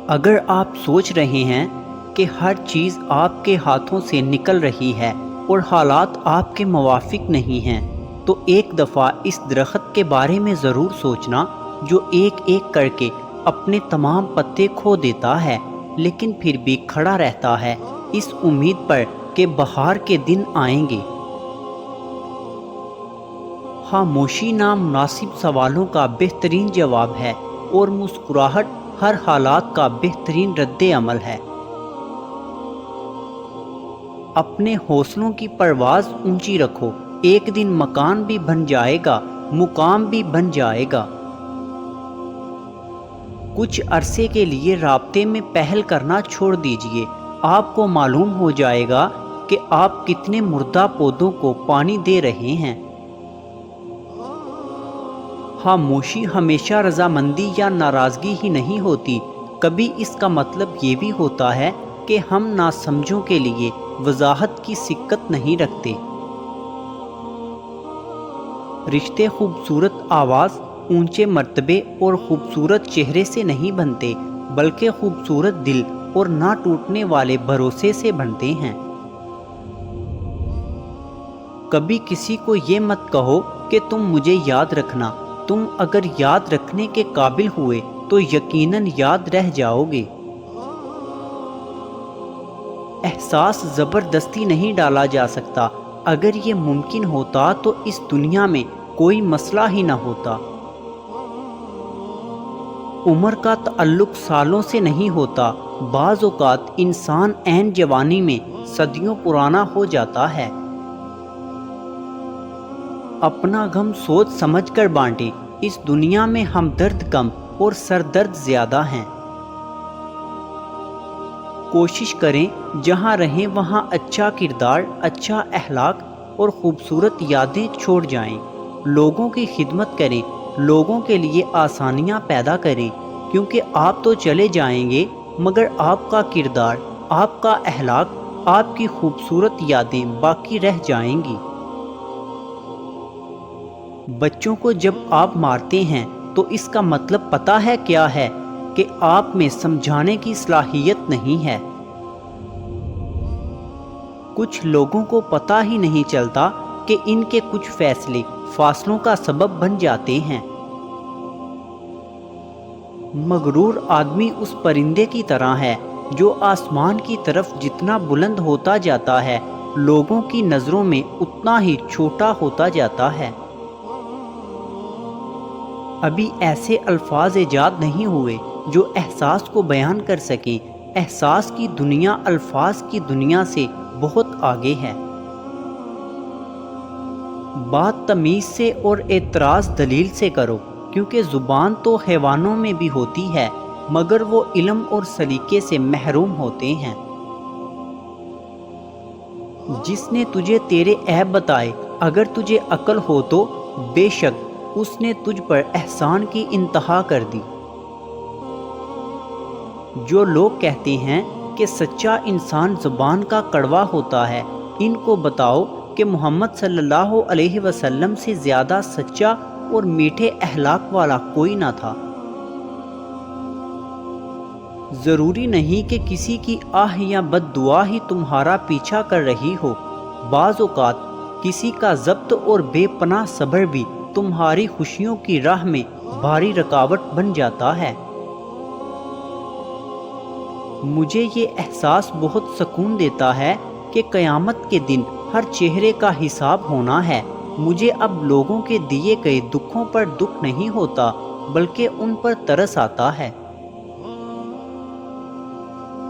اگر آپ سوچ رہے ہیں کہ ہر چیز آپ کے ہاتھوں سے نکل رہی ہے اور حالات آپ کے موافق نہیں ہیں، تو ایک دفعہ اس درخت کے بارے میں ضرور سوچنا جو ایک ایک کر کے اپنے تمام پتے کھو دیتا ہے لیکن پھر بھی کھڑا رہتا ہے اس امید پر کہ بہار کے دن آئیں گے۔ خاموشی نامناسب سوالوں کا بہترین جواب ہے اور مسکراہٹ ہر حالات کا بہترین رد عمل ہے۔ اپنے حوصلوں کی پرواز اونچی رکھو، ایک دن مکان بھی بن جائے گا، مقام بھی بن جائے گا۔ کچھ عرصے کے لیے رابطے میں پہل کرنا چھوڑ دیجئے، آپ کو معلوم ہو جائے گا کہ آپ کتنے مردہ پودوں کو پانی دے رہے ہیں۔ خاموشی ہمیشہ رضامندی یا ناراضگی ہی نہیں ہوتی، کبھی اس کا مطلب یہ بھی ہوتا ہے کہ ہم ناسمجھوں کے لیے وضاحت کی سکت نہیں رکھتے۔ رشتے خوبصورت آواز، اونچے مرتبے اور خوبصورت چہرے سے نہیں بنتے، بلکہ خوبصورت دل اور نہ ٹوٹنے والے بھروسے سے بنتے ہیں۔ کبھی کسی کو یہ مت کہو کہ تم مجھے یاد رکھنا، تم اگر یاد رکھنے کے قابل ہوئے تو یقیناً یاد رہ جاؤ گے۔ احساس زبردستی نہیں ڈالا جا سکتا، اگر یہ ممکن ہوتا تو اس دنیا میں کوئی مسئلہ ہی نہ ہوتا۔ عمر کا تعلق سالوں سے نہیں ہوتا، بعض اوقات انسان عین جوانی میں صدیوں پرانا ہو جاتا ہے۔ اپنا غم سوچ سمجھ کر بانٹیں، اس دنیا میں ہمدرد کم اور سردرد زیادہ ہیں۔ کوشش کریں جہاں رہیں وہاں اچھا کردار، اچھا اخلاق اور خوبصورت یادیں چھوڑ جائیں۔ لوگوں کی خدمت کریں، لوگوں کے لیے آسانیاں پیدا کریں، کیونکہ آپ تو چلے جائیں گے مگر آپ کا کردار، آپ کا اخلاق، آپ کی خوبصورت یادیں باقی رہ جائیں گی۔ بچوں کو جب آپ مارتے ہیں تو اس کا مطلب پتہ ہے کیا ہے؟ کہ آپ میں سمجھانے کی صلاحیت نہیں ہے۔ کچھ لوگوں کو پتہ ہی نہیں چلتا کہ ان کے کچھ فیصلے فاصلوں کا سبب بن جاتے ہیں۔ مغرور آدمی اس پرندے کی طرح ہے جو آسمان کی طرف جتنا بلند ہوتا جاتا ہے، لوگوں کی نظروں میں اتنا ہی چھوٹا ہوتا جاتا ہے۔ ابھی ایسے الفاظ ایجاد نہیں ہوئے جو احساس کو بیان کر سکیں۔ احساس کی دنیا الفاظ کی دنیا سے بہت آگے ہے۔ بات تمیز سے اور اعتراض دلیل سے کرو، کیونکہ زبان تو حیوانوں میں بھی ہوتی ہے مگر وہ علم اور سلیقے سے محروم ہوتے ہیں۔ جس نے تجھے تیرے عیب بتائے، اگر تجھے عقل ہو تو بے شک اس نے تجھ پر احسان کی انتہا کر دی۔ جو لوگ کہتے ہیں کہ سچا انسان زبان کا کڑوا ہوتا ہے، ان کو بتاؤ کہ محمد صلی اللہ علیہ وسلم سے زیادہ سچا اور میٹھے اخلاق والا کوئی نہ تھا۔ ضروری نہیں کہ کسی کی آہ یا بد دعا ہی تمہارا پیچھا کر رہی ہو، بعض اوقات کسی کا ضبط اور بے پناہ صبر بھی تمہاری خوشیوں کی راہ میں بھاری رکاوٹ بن جاتا ہے۔ مجھے یہ احساس بہت سکون دیتا ہے کہ قیامت کے دن ہر چہرے کا حساب ہونا ہے۔ مجھے اب لوگوں کے دیے گئے دکھوں پر دکھ نہیں ہوتا بلکہ ان پر ترس آتا ہے۔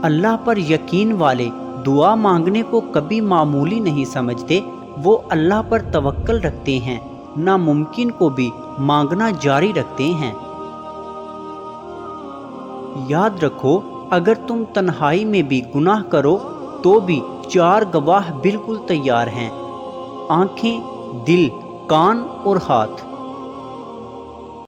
اللہ پر یقین والے دعا مانگنے کو کبھی معمولی نہیں سمجھتے، وہ اللہ پر توکل رکھتے ہیں، ناممکن کو بھی مانگنا جاری رکھتے ہیں۔ یاد رکھو، اگر تم تنہائی میں بھی گناہ کرو تو بھی 4 گواہ بالکل تیار ہیں: آنکھیں، دل، کان اور ہاتھ۔